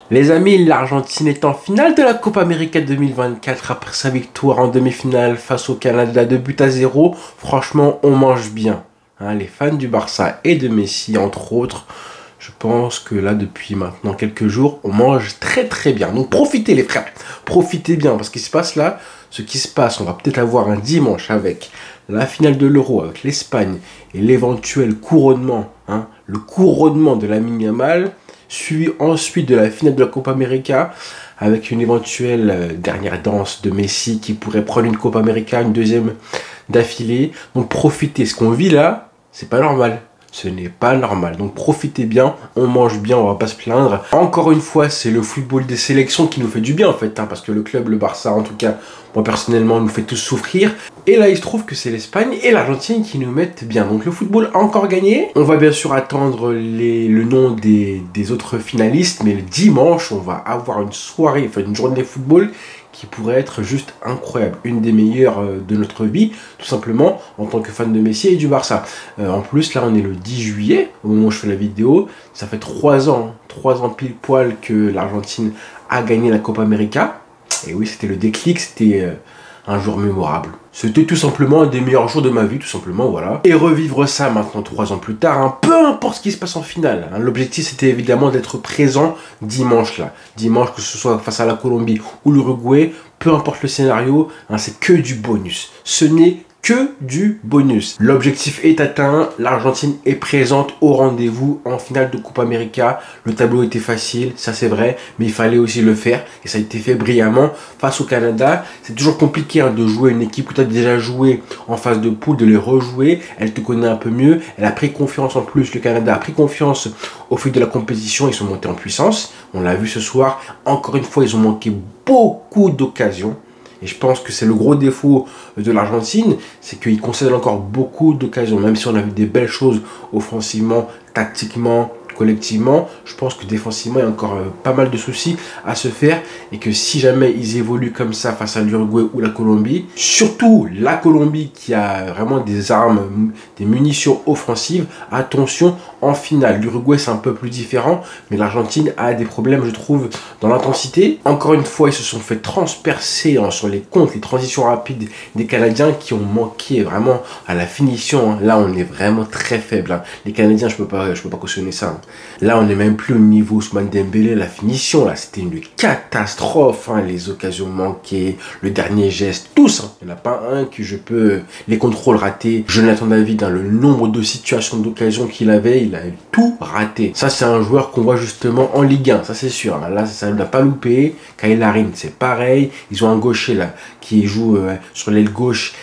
Les amis, l'Argentine est en finale de la Copa América 2024 après sa victoire en demi-finale face au Canada de but à 0. Franchement, on mange bien. Hein, les fans du Barça et de Messi, entre autres, je pense que là, depuis maintenant quelques jours, on mange très très bien. Donc profitez les frères, profitez bien parce qu'il se passe là, ce qui se passe, on va peut-être avoir un dimanche avec la finale de l'Euro, avec l'Espagne et l'éventuel couronnement, le couronnement de Lamine Yamal, suivi ensuite de la finale de la Copa América avec une éventuelle dernière danse de Messi qui pourrait prendre une Copa América, une deuxième d'affilée. Donc profitez, ce qu'on vit là, c'est pas normal. Ce n'est pas normal. Donc profitez bien, on mange bien, on va pas se plaindre. Encore une fois, c'est le football des sélections qui nous fait du bien en fait, parce que le club, le Barça en tout cas, moi personnellement, nous fait tous souffrir. Et là, il se trouve que c'est l'Espagne et l'Argentine qui nous mettent bien. Donc le football a encore gagné. On va bien sûr attendre le nom des autres finalistes, mais le dimanche, on va avoir une soirée, enfin une journée de football qui pourrait être juste incroyable, une des meilleures de notre vie, tout simplement, en tant que fan de Messi et du Barça. En plus, là, on est le 10 juillet, au moment où je fais la vidéo, ça fait 3 ans pile poil que l'Argentine a gagné la Copa América, et oui, c'était le déclic, c'était un jour mémorable. C'était tout simplement un des meilleurs jours de ma vie, tout simplement, voilà. Et revivre ça maintenant 3 ans plus tard, peu importe ce qui se passe en finale. L'objectif, c'était évidemment d'être présent dimanche là. Dimanche, que ce soit face à la Colombie ou l'Uruguay, peu importe le scénario, c'est que du bonus. Ce n'est que du bonus. L'objectif est atteint, l'Argentine est présente au rendez-vous en finale de Copa América. Le tableau était facile, ça c'est vrai, mais il fallait aussi le faire et ça a été fait brillamment face au Canada. C'est toujours compliqué de jouer une équipe que tu as déjà joué en phase de poule, de les rejouer. Elle te connaît un peu mieux, elle a pris confiance en plus, le Canada a pris confiance au fil de la compétition, ils sont montés en puissance. On l'a vu ce soir, encore une fois, ils ont manqué beaucoup d'occasions. Et je pense que c'est le gros défaut de l'Argentine, c'est qu'ils concèdent encore beaucoup d'occasions. Même si on a vu des belles choses offensivement, tactiquement, collectivement, je pense que défensivement, il y a encore pas mal de soucis à se faire. Et que si jamais ils évoluent comme ça face à l'Uruguay ou la Colombie, surtout la Colombie qui a vraiment des armes, des munitions offensives, attention en finale. L'Uruguay c'est un peu plus différent, mais l'Argentine a des problèmes, je trouve, dans l'intensité. Encore une fois, ils se sont fait transpercer sur les comptes, les transitions rapides des Canadiens qui ont manqué vraiment à la finition. Là, on est vraiment très faible. Les Canadiens, je peux pas cautionner ça. Là, on n'est même plus au niveau Ousmane Dembélé. La finition, là, c'était une catastrophe. Les occasions manquées, le dernier geste, tous. Il n'y en a pas un que je peux... Les contrôles ratés. Jonathan David, le nombre de situations d'occasion qu'il avait, il a tout raté. Ça, c'est un joueur qu'on voit justement en Ligue 1, ça c'est sûr. Là, ça ne l'a pas loupé. Kyle Larin, c'est pareil. Ils ont un gaucher là qui joue sur l'aile gauche,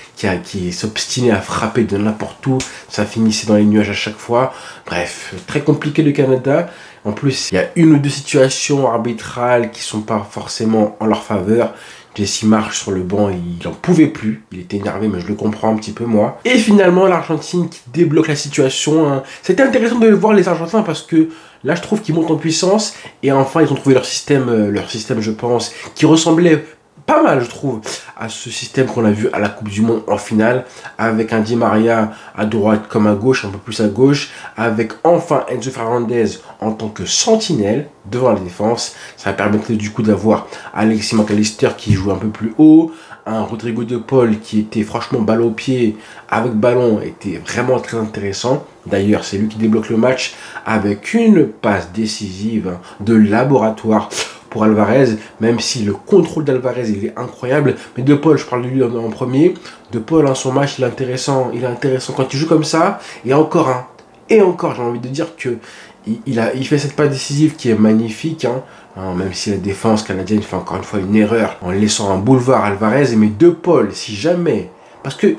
qui s'obstinait à frapper de n'importe où. Ça finissait dans les nuages à chaque fois. Bref, très compliqué le Canada. En plus, il y a une ou deux situations arbitrales qui sont pas forcément en leur faveur. Jesse Marsch sur le banc, il n'en pouvait plus. Il était énervé, mais je le comprends un petit peu, moi. Et finalement, l'Argentine qui débloque la situation. C'était intéressant de voir les Argentins parce que là, je trouve qu'ils montent en puissance. Et enfin, ils ont trouvé leur système, je pense, qui ressemblait pas mal, je trouve, à ce système qu'on a vu à la Coupe du Monde en finale, avec un Di Maria à droite comme à gauche, un peu plus à gauche, avec enfin Enzo Fernandez en tant que sentinelle devant la défense. Ça permettait du coup d'avoir Alexis McAllister qui joue un peu plus haut, un Rodrigo de Paul qui était franchement balle au pied, avec ballon, était vraiment très intéressant. D'ailleurs, c'est lui qui débloque le match avec une passe décisive de laboratoire pour Alvarez, même si le contrôle d'Alvarez il est incroyable. Mais De Paul, je parle de lui en premier. De Paul, son match, il est intéressant quand il joue comme ça. Et encore, j'ai envie de dire que il fait cette passe décisive qui est magnifique. Même si la défense canadienne fait encore une fois une erreur en laissant un boulevard à Alvarez. Mais De Paul, si jamais, parce qu'il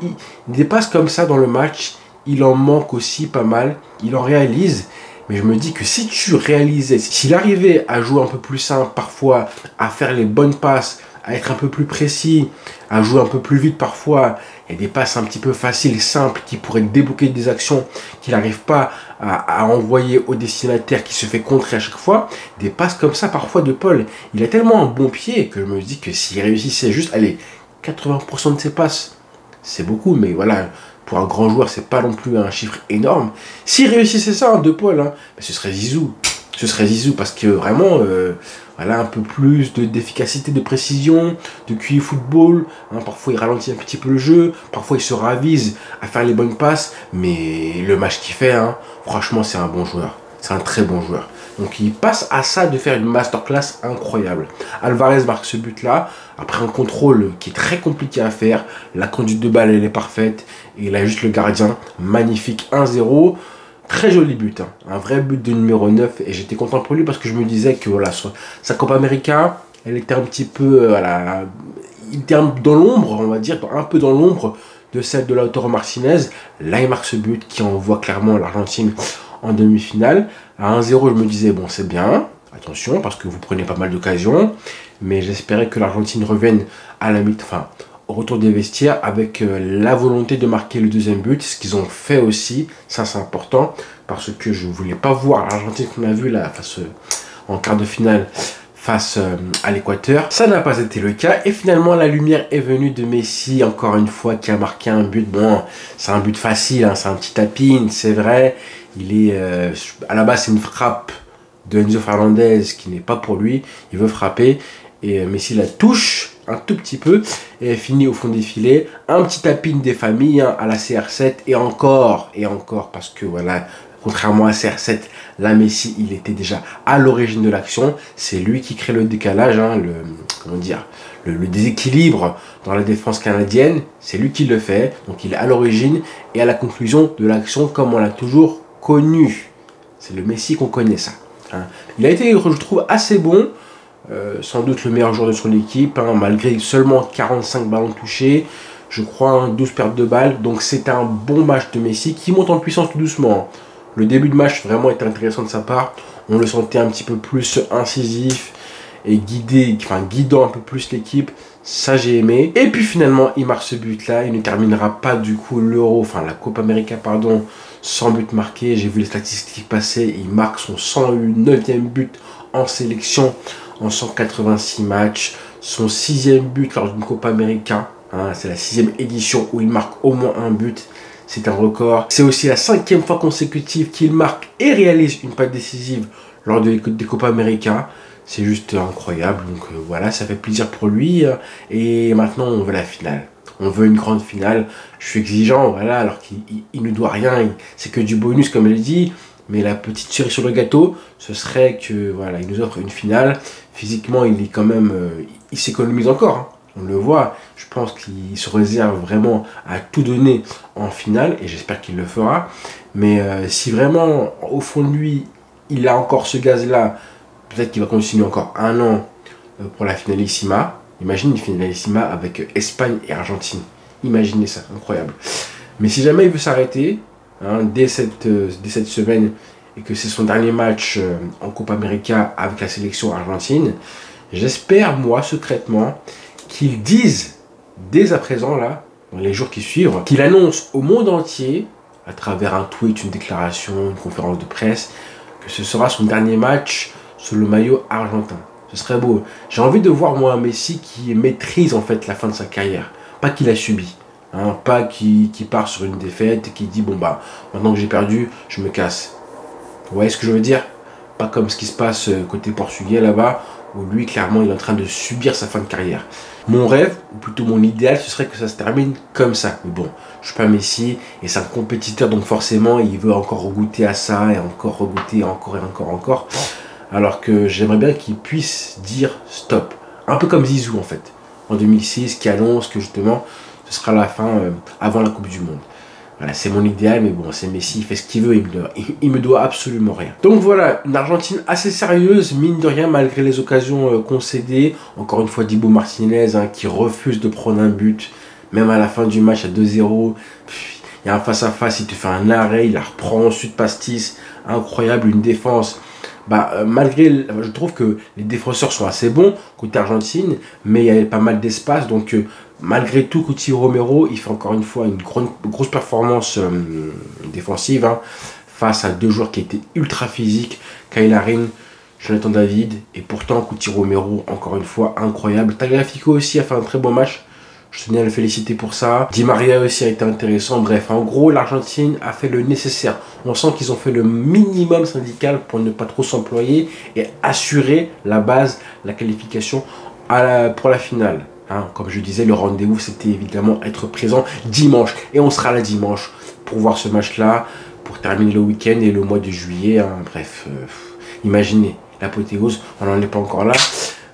dépasse comme ça dans le match, il en manque aussi pas mal. Il en réalise. Mais je me dis que si tu réalisais, s'il arrivait à jouer un peu plus simple parfois, à faire les bonnes passes, à être un peu plus précis, à jouer un peu plus vite parfois, et des passes un petit peu faciles, simples, qui pourraient débloquer des actions qu'il n'arrive pas à envoyer au destinataire qui se fait contrer à chaque fois, des passes comme ça parfois de Paul, il a tellement un bon pied que je me dis que s'il réussissait juste, allez, 80% de ses passes, c'est beaucoup, mais voilà... Pour un grand joueur, c'est pas non plus un chiffre énorme. S'il réussissait ça, De Paul, ce serait Zizou. ce serait Zizou parce que vraiment, voilà, un peu plus d'efficacité, de précision, de QI football. Hein, parfois, il ralentit un petit peu le jeu. Parfois, il se ravise à faire les bonnes passes. Mais le match qu'il fait, hein, franchement, c'est un bon joueur. C'est un très bon joueur. Donc, il passe à ça de faire une masterclass incroyable. Alvarez marque ce but-là. Après un contrôle qui est très compliqué à faire. La conduite de balle, elle est parfaite. Et il a juste le gardien. Magnifique 1-0. Très joli but, hein. Un vrai but de numéro 9 et j'étais content pour lui parce que je me disais que voilà, sa Copa América, elle était un petit peu, voilà, il était dans l'ombre, on va dire, un peu dans l'ombre de celle de Lautaro Martinez. Là, il marque ce but qui envoie clairement l'Argentine en demi-finale. À 1-0, je me disais, bon, c'est bien, attention, parce que vous prenez pas mal d'occasions, mais j'espérais que l'Argentine revienne à la mi-fin, au retour des vestiaires avec la volonté de marquer le deuxième but, ce qu'ils ont fait aussi, ça c'est important, parce que je ne voulais pas voir l'Argentine qu'on a vu là, en quart de finale face à l'Équateur. Ça n'a pas été le cas, et finalement la lumière est venue de Messi, encore une fois, qui a marqué un but. Bon, c'est un but facile, hein, c'est un petit tapin, c'est vrai, il est, à la base c'est une frappe de Enzo Fernandez qui n'est pas pour lui, il veut frapper, et Messi la touche un tout petit peu et finit au fond des filets. Un petit tapin des familles, hein, à la CR7 et encore parce que voilà, contrairement à CR7, là Messi il était déjà à l'origine de l'action. C'est lui qui crée le décalage, hein, le déséquilibre dans la défense canadienne. C'est lui qui le fait, donc il est à l'origine et à la conclusion de l'action comme on l'a toujours connu. C'est le Messi qu'on connaît, ça, hein. Il a été, je trouve, assez bon. Sans doute le meilleur joueur de son équipe, hein, malgré seulement 45 ballons touchés, je crois, hein, 12 pertes de balles. Donc c'est un bon match de Messi qui monte en puissance tout doucement. Le début de match vraiment était intéressant de sa part. On le sentait un petit peu plus incisif et guidant un peu plus l'équipe. Ça j'ai aimé. Et puis finalement il marque ce but là. Il ne terminera pas du coup la Copa América pardon, sans but marqué. J'ai vu les statistiques passer. Il marque son 109e but en sélection en 186 matchs, son 6e but lors d'une Copa América, hein, c'est la 6e édition où il marque au moins un but, c'est un record. C'est aussi la 5e fois consécutive qu'il marque et réalise une passe décisive lors des Copa América, c'est juste incroyable, donc voilà, ça fait plaisir pour lui, et maintenant on veut la finale. On veut une grande finale, je suis exigeant, voilà, alors qu'il ne doit rien, c'est que du bonus comme je l'ai dit. Mais la petite cerise sur le gâteau, ce serait que voilà, il nous offre une finale. Physiquement, il est quand même, il s'économise encore, hein. On le voit. Je pense qu'il se réserve vraiment à tout donner en finale et j'espère qu'il le fera. Mais si vraiment, au fond de lui, il a encore ce gaz-là, peut-être qu'il va continuer encore un an pour la finalissima. Imagine une finalissima avec Espagne et Argentine. Imaginez ça, incroyable. Mais si jamais il veut s'arrêter, hein, dès cette semaine, et que c'est son dernier match en Copa América avec la sélection argentine, j'espère, moi, secrètement, qu'il dise dès à présent, là, dans les jours qui suivent, qu'il annonce au monde entier, à travers un tweet, une déclaration, une conférence de presse, que ce sera son dernier match sous le maillot argentin. Ce serait beau. J'ai envie de voir, moi, un Messi qui maîtrise, en fait, la fin de sa carrière. Pas qu'il a subi. Hein, pas qui part sur une défaite et qui dit bon bah maintenant que j'ai perdu je me casse. Vous voyez ce que je veux dire? Pas comme ce qui se passe côté portugais là-bas où lui clairement il est en train de subir sa fin de carrière. Mon rêve, ou plutôt mon idéal, ce serait que ça se termine comme ça. Mais bon, je suis pas Messi et c'est un compétiteur donc forcément il veut encore regoûter à ça et encore regoûter encore et encore. Alors que j'aimerais bien qu'il puisse dire stop. Un peu comme Zizou en fait en 2006 qui annonce que justement ce sera la fin avant la Coupe du Monde. Voilà, c'est mon idéal, mais bon, c'est Messi, il fait ce qu'il veut, il me doit absolument rien. Donc voilà, une Argentine assez sérieuse, mine de rien, malgré les occasions concédées. Encore une fois, Dibu Martinez, hein, qui refuse de prendre un but, même à la fin du match à 2-0. Il y a un face-à-face, il te fait un arrêt, il la reprend, ensuite pastis, incroyable, une défense. Malgré, je trouve que les défenseurs sont assez bons côté Argentine, mais il y avait pas mal d'espace, donc malgré tout, Cuti Romero, il fait encore une fois une grosse performance défensive, hein, face à deux joueurs qui étaient ultra physiques, Kyle Larin, Jonathan David, et pourtant Cuti Romero, encore une fois, incroyable. Tagliafico aussi a fait un très bon match. Je tenais à le féliciter pour ça. Di Maria aussi a été intéressant. Bref, en gros, l'Argentine a fait le nécessaire. On sent qu'ils ont fait le minimum syndical pour ne pas trop s'employer et assurer la base, la qualification pour la finale. Hein, comme je disais, le rendez-vous, c'était évidemment être présent dimanche. Et on sera là dimanche pour voir ce match-là, pour terminer le week-end et le mois de juillet. Hein. Bref, imaginez, l'apothéose, on n'en est pas encore là.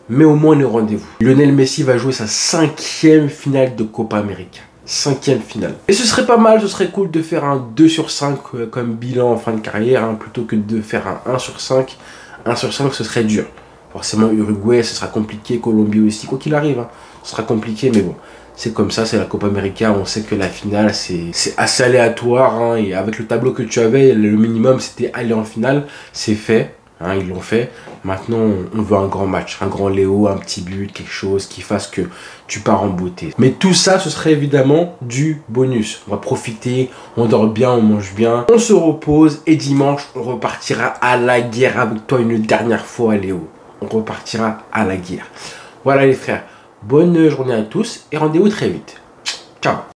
Mais au moins, on est au rendez-vous. Lionel Messi va jouer sa 5e finale de Copa América. 5e finale. Et ce serait pas mal, ce serait cool de faire un 2 sur 5 comme bilan en fin de carrière, hein, plutôt que de faire un 1 sur 5. 1 sur 5, ce serait dur. Forcément, Uruguay, ce sera compliqué. Colombie aussi, quoi qu'il arrive. Hein. Ce sera compliqué, mais bon. C'est comme ça, c'est la Copa América. On sait que la finale, c'est assez aléatoire. Hein, et avec le tableau que tu avais, le minimum, c'était aller en finale. C'est fait. Hein, ils l'ont fait. Maintenant, on veut un grand match, un grand Léo, un petit but, quelque chose qui fasse que tu pars en beauté. Mais tout ça, ce serait évidemment du bonus. On va profiter, on dort bien, on mange bien, on se repose et dimanche, on repartira à la guerre avec toi une dernière fois, Léo. On repartira à la guerre. Voilà les frères, bonne journée à tous et rendez-vous très vite. Ciao.